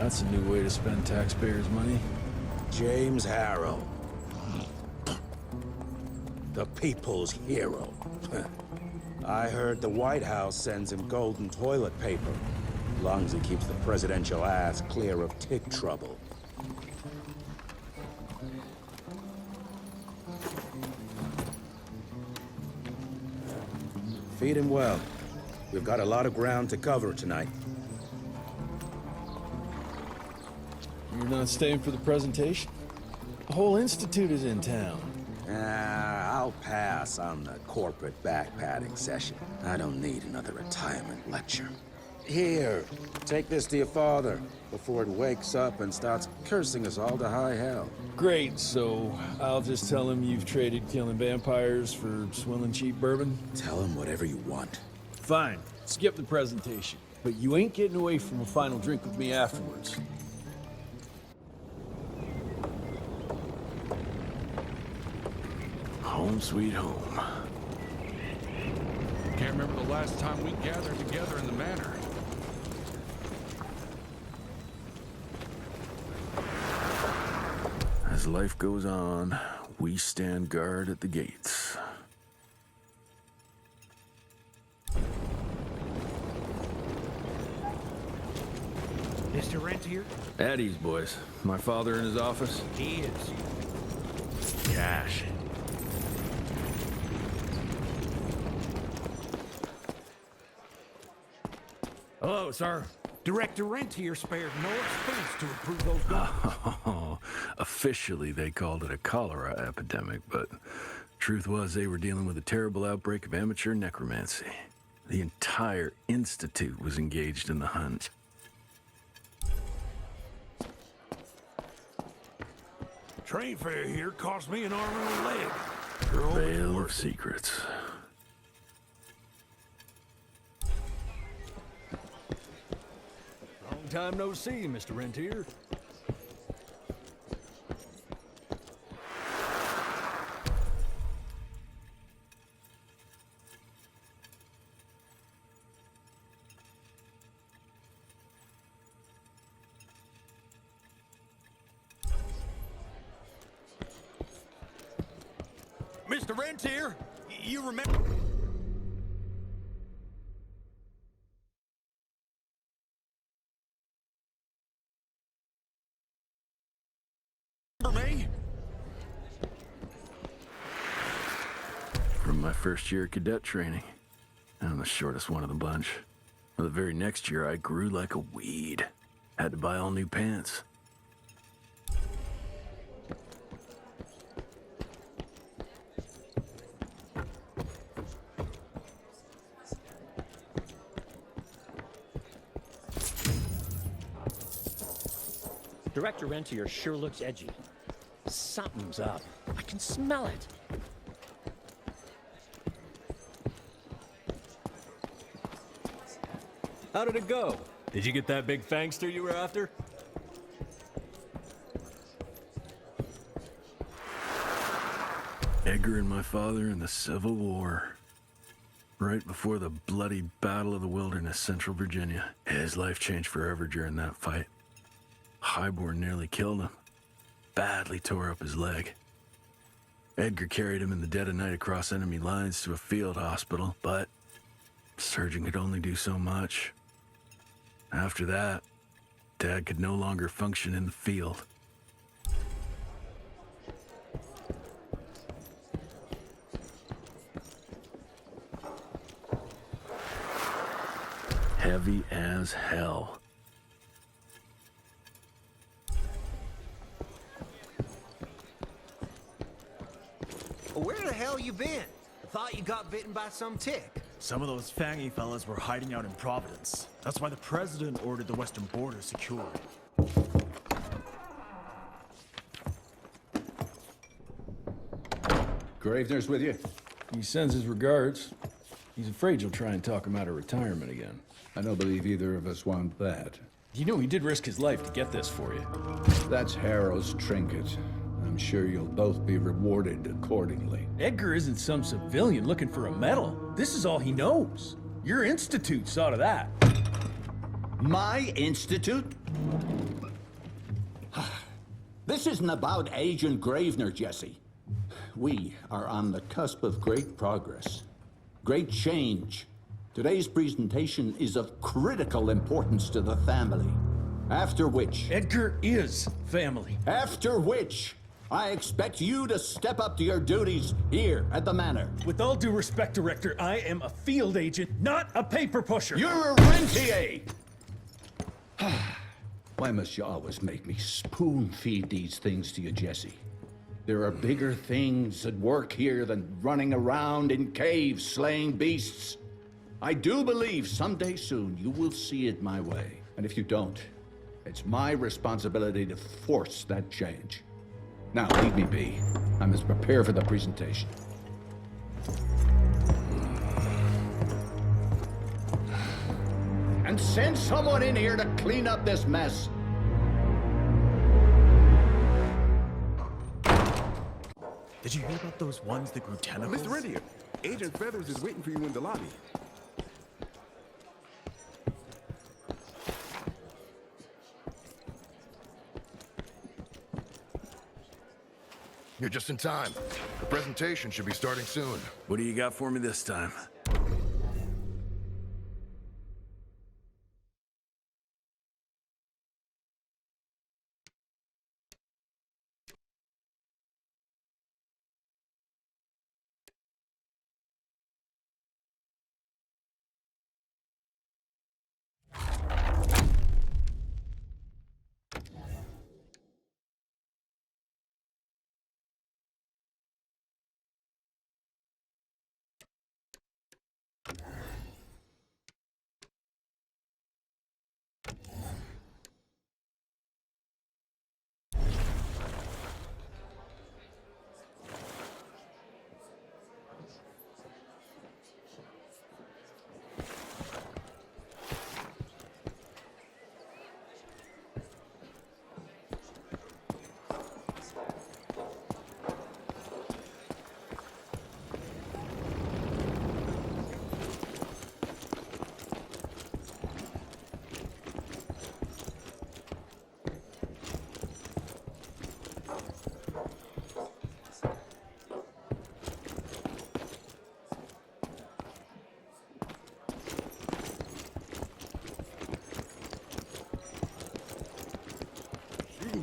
That's a new way to spend taxpayers' money. James Harrow. The people's hero. I heard the White House sends him golden toilet paper. As long as he keeps the presidential ass clear of tick trouble. Feed him well. We've got a lot of ground to cover tonight. You're not staying for the presentation? The whole institute is in town. I'll pass on the corporate backpatting session. I don't need another retirement lecture. Here, take this to your father before it wakes up and starts cursing us all to high hell. Great, so I'll just tell him you've traded killing vampires for swilling cheap bourbon? Tell him whatever you want. Fine, skip the presentation. But you ain't getting away from a final drink with me afterwards. Home sweet home. Can't remember the last time we gathered together in the manor. As life goes on, we stand guard at the gates. Mr. Rentier? At ease, boys. My father in his office? He is. Cash. Hello, sir. Director Rentier spared no expense to approve those documents. Oh, officially they called it a cholera epidemic, but truth was they were dealing with a terrible outbreak of amateur necromancy. The entire institute was engaged in the hunt. Train fare here cost me an arm and a leg. Veil of secrets. Long time no see, Mr. Rentier. Mr. Rentier, you remember me? From my first year of cadet training. I'm the shortest one of the bunch. Well, the very next year, I grew like a weed. Had to buy all new pants. Director Rentier sure looks edgy. Something's up. I can smell it. How did it go? Did you get that big fangster you were after? Edgar and my father in the Civil War. Right before the bloody Battle of the Wilderness, Central Virginia. His life changed forever during that fight. Highborn nearly killed him. Badly tore up his leg. Edgar carried him in the dead of night across enemy lines to a field hospital, but surgeon could only do so much. After that, Dad could no longer function in the field. Heavy as hell. Where the hell you been? I thought you got bitten by some tick. Some of those fangy fellas were hiding out in Providence. That's why the president ordered the western border secured. Gravener's with you? He sends his regards. He's afraid you'll try and talk him out of retirement again. I don't believe either of us want that. You know he did risk his life to get this for you. That's Harrow's trinket. I'm sure you'll both be rewarded accordingly. Edgar isn't some civilian looking for a medal. This is all he knows. Your institute saw to that. My institute? This isn't about Agent Gravener, Jesse. We are on the cusp of great progress, great change. Today's presentation is of critical importance to the family. After which... Edgar is family. After which, I expect you to step up to your duties here at the Manor. With all due respect, Director, I am a field agent, not a paper pusher. You're a rentier! Why must you always make me spoon-feed these things to you, Jesse? There are bigger things at work here than running around in caves slaying beasts. I do believe someday soon you will see it my way. And if you don't, it's my responsibility to force that change. Now, leave me be. I must prepare for the presentation. And send someone in here to clean up this mess. Did you hear about those ones that grew tentacles? Mr. Rentier, Agent Feathers is waiting for you in the lobby. You're just in time. The presentation should be starting soon. What do you got for me this time?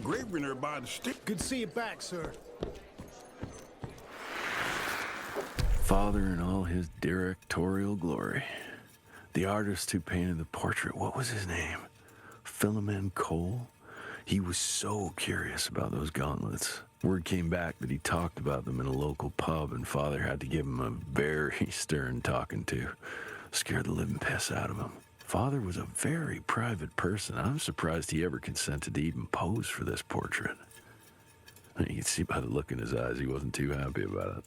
Gravener by the stick. Good to see you back, sir. Father in all his directorial glory. The artist who painted the portrait, what was his name? Philomen Cole? He was so curious about those gauntlets. Word came back that he talked about them in a local pub, and Father had to give him a very stern talking to. Scared the living piss out of him. Father was a very private person. I'm surprised he ever consented to even pose for this portrait. You can see by the look in his eyes he wasn't too happy about it.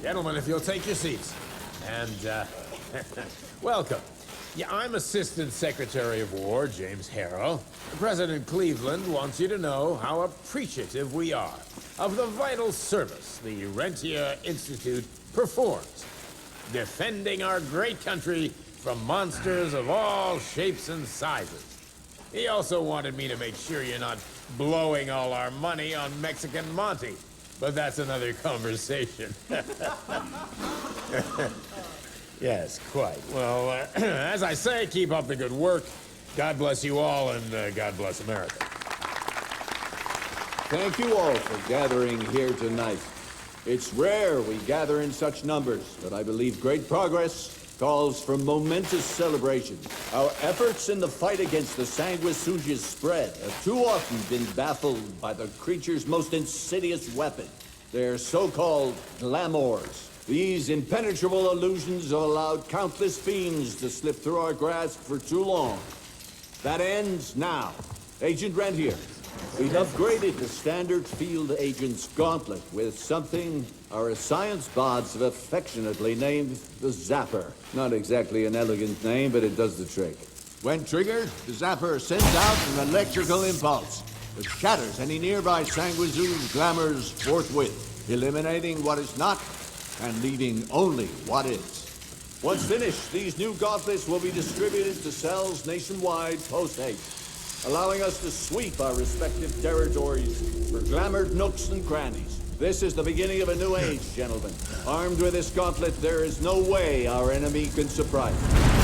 Gentlemen, if you'll take your seats. And, welcome. Yeah, I'm Assistant Secretary of War, James Harrow. President Cleveland wants you to know how appreciative we are of the vital service the Rentier Institute performs, defending our great country from monsters of all shapes and sizes. He also wanted me to make sure you're not blowing all our money on Mexican Monty, but that's another conversation. Yes, quite. Well, as I say, keep up the good work. God bless you all, and God bless America. Thank you all for gathering here tonight. It's rare we gather in such numbers, but I believe great progress calls for momentous celebration. Our efforts in the fight against the sanguisuga's spread have too often been baffled by the creature's most insidious weapon, their so-called glamours. These impenetrable illusions have allowed countless fiends to slip through our grasp for too long. That ends now. Agent Rentier, We've upgraded the standard field agent's gauntlet with something our science bots have affectionately named the Zapper. Not exactly an elegant name, but it does the trick. When triggered, the Zapper sends out an electrical impulse that shatters any nearby sanguizoos glamours forthwith, eliminating what is not and leaving only what is. Once finished, these new gauntlets will be distributed to cells nationwide post-haste, allowing us to sweep our respective territories for glamoured nooks and crannies. This is the beginning of a new age, gentlemen. Armed with this gauntlet, there is no way our enemy can surprise us.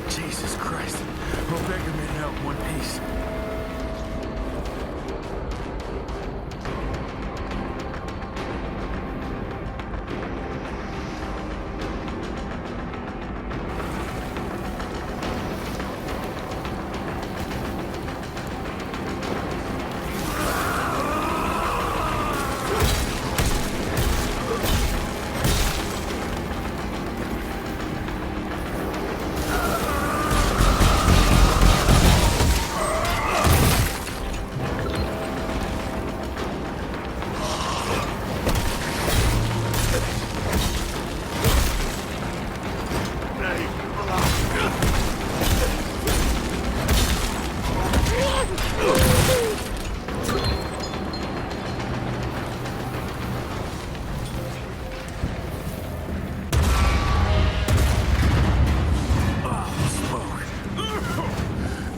Jesus Christ. Hope Edgar made it out in one piece.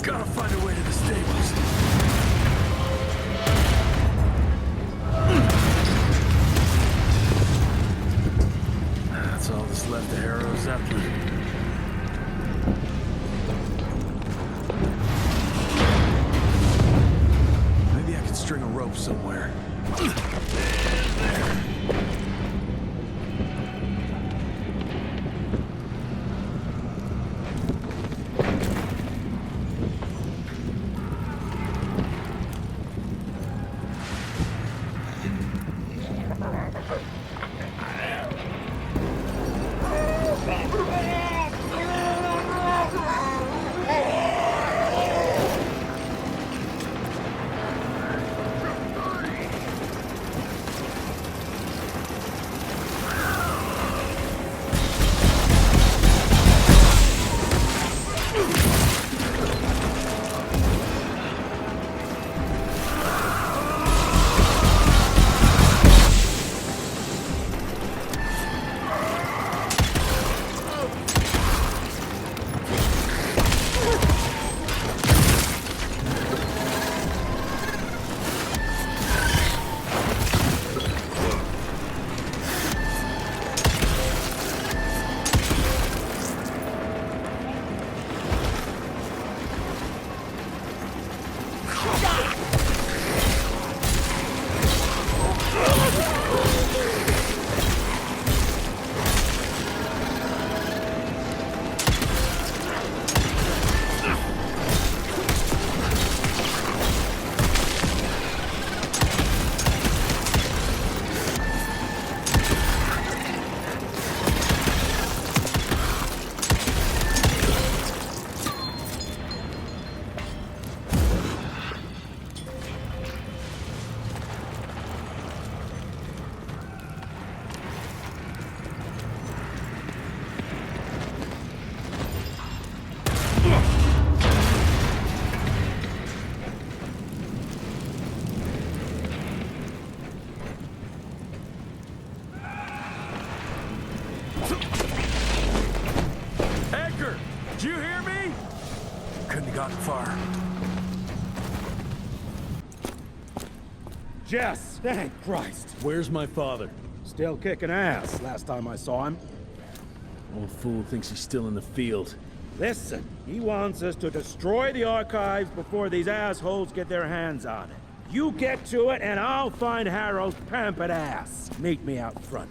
Gotta find a way to the stables. That's all that's left of Harrow's Zeppelin. Maybe I could string a rope somewhere. There. car. Jess, thank Christ. Where's my father? Still kicking ass last time I saw him. Old fool thinks he's still in the field. Listen, he wants us to destroy the archives before these assholes get their hands on it. You get to it, and I'll find Harold's pampered ass. Meet me out front.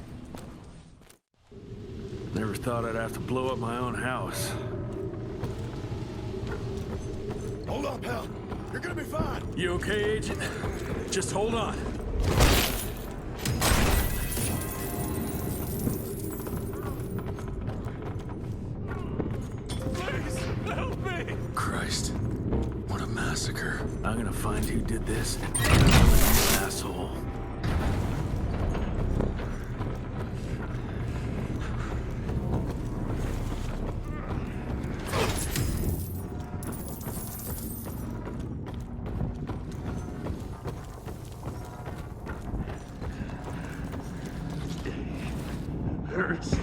Never thought I'd have to blow up my own house. Hold up, pal. You're gonna be fine. You okay, Agent? Just hold on. Please, help me! Christ. What a massacre. I'm gonna find who did this and kill this asshole. Hurts.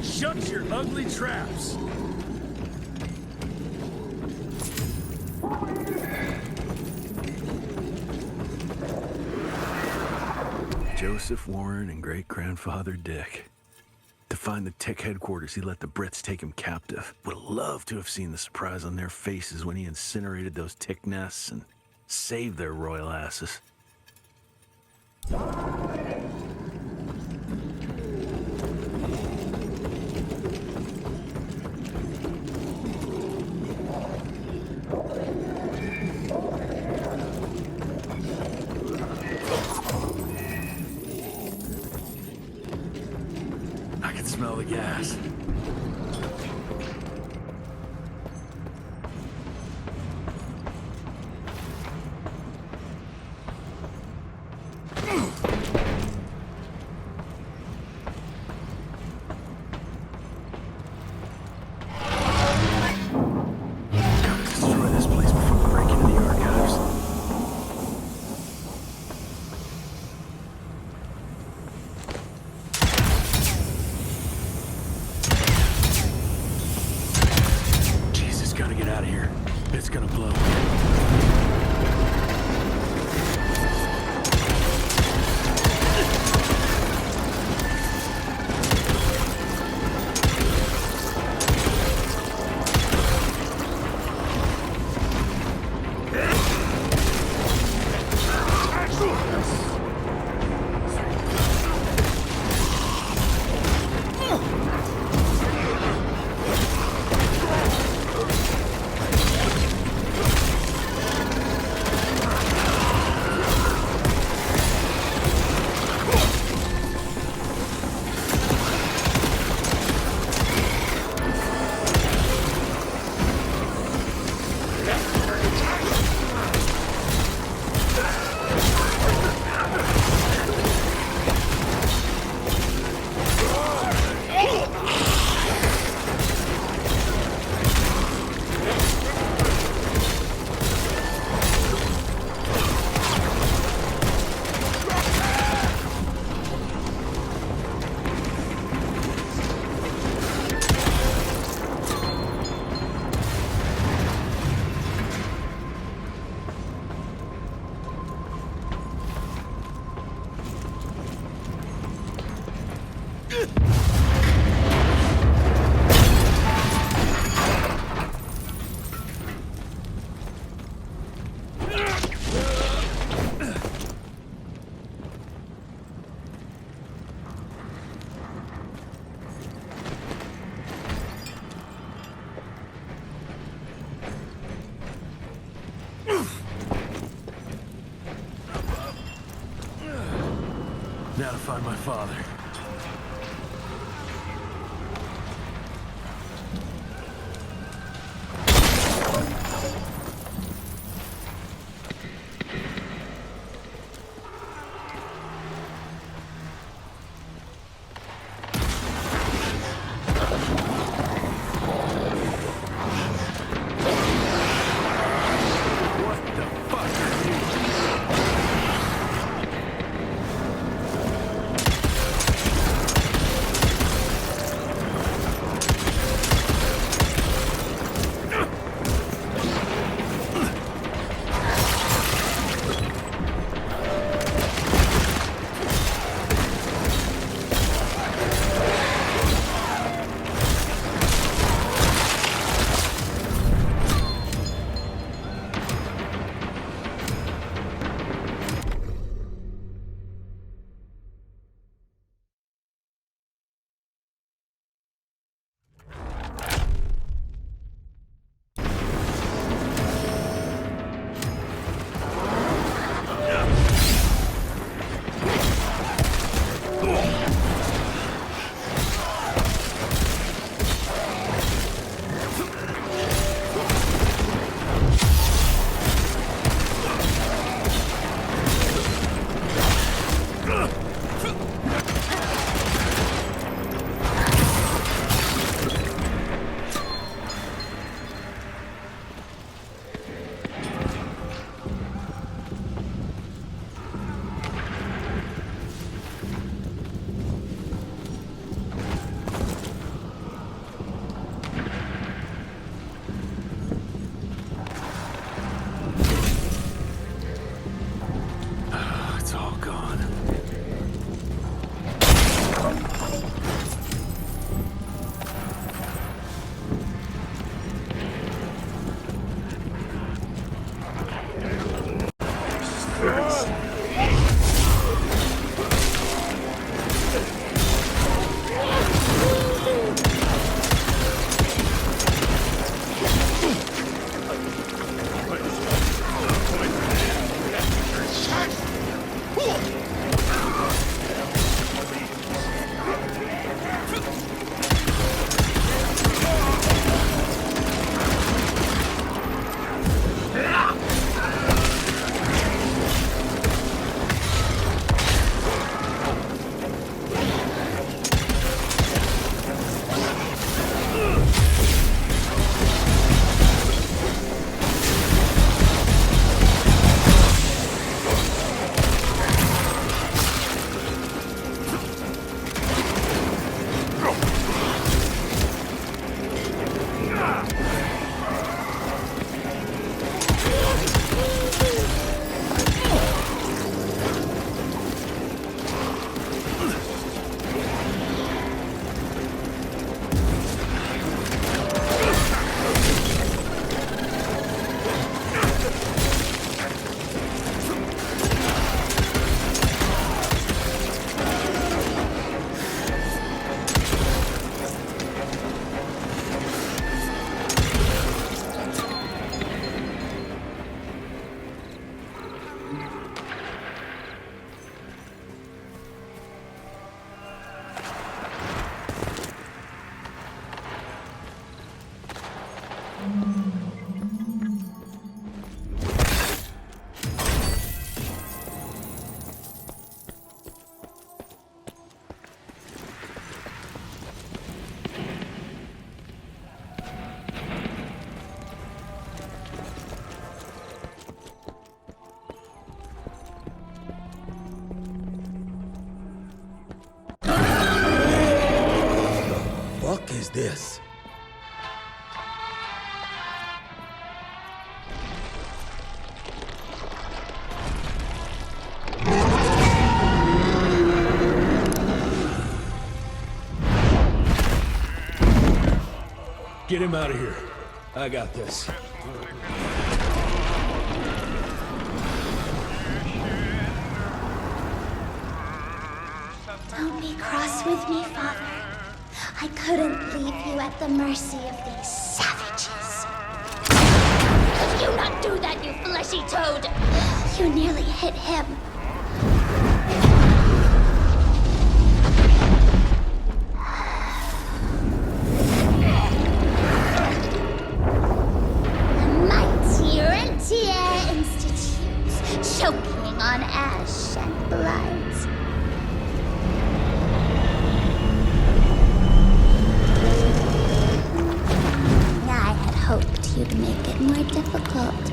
Shut your ugly traps! Joseph Warren and great-grandfather Dick. To find the Tick headquarters, he let the Brits take him captive. Would have loved to have seen the surprise on their faces when he incinerated those Tick nests and saved their royal asses. I can smell the gas. Gotta destroy this place before we break into the archives. Now to find my father. Is this? Get him out of here. I got this. Don't be cross with me, Father. I couldn't leave you at the mercy of these savages. you not do that, you fleshy toad? You nearly hit him. Mighty Rentier Institutes, choking on ash and blood. I had hoped you'd make it more difficult.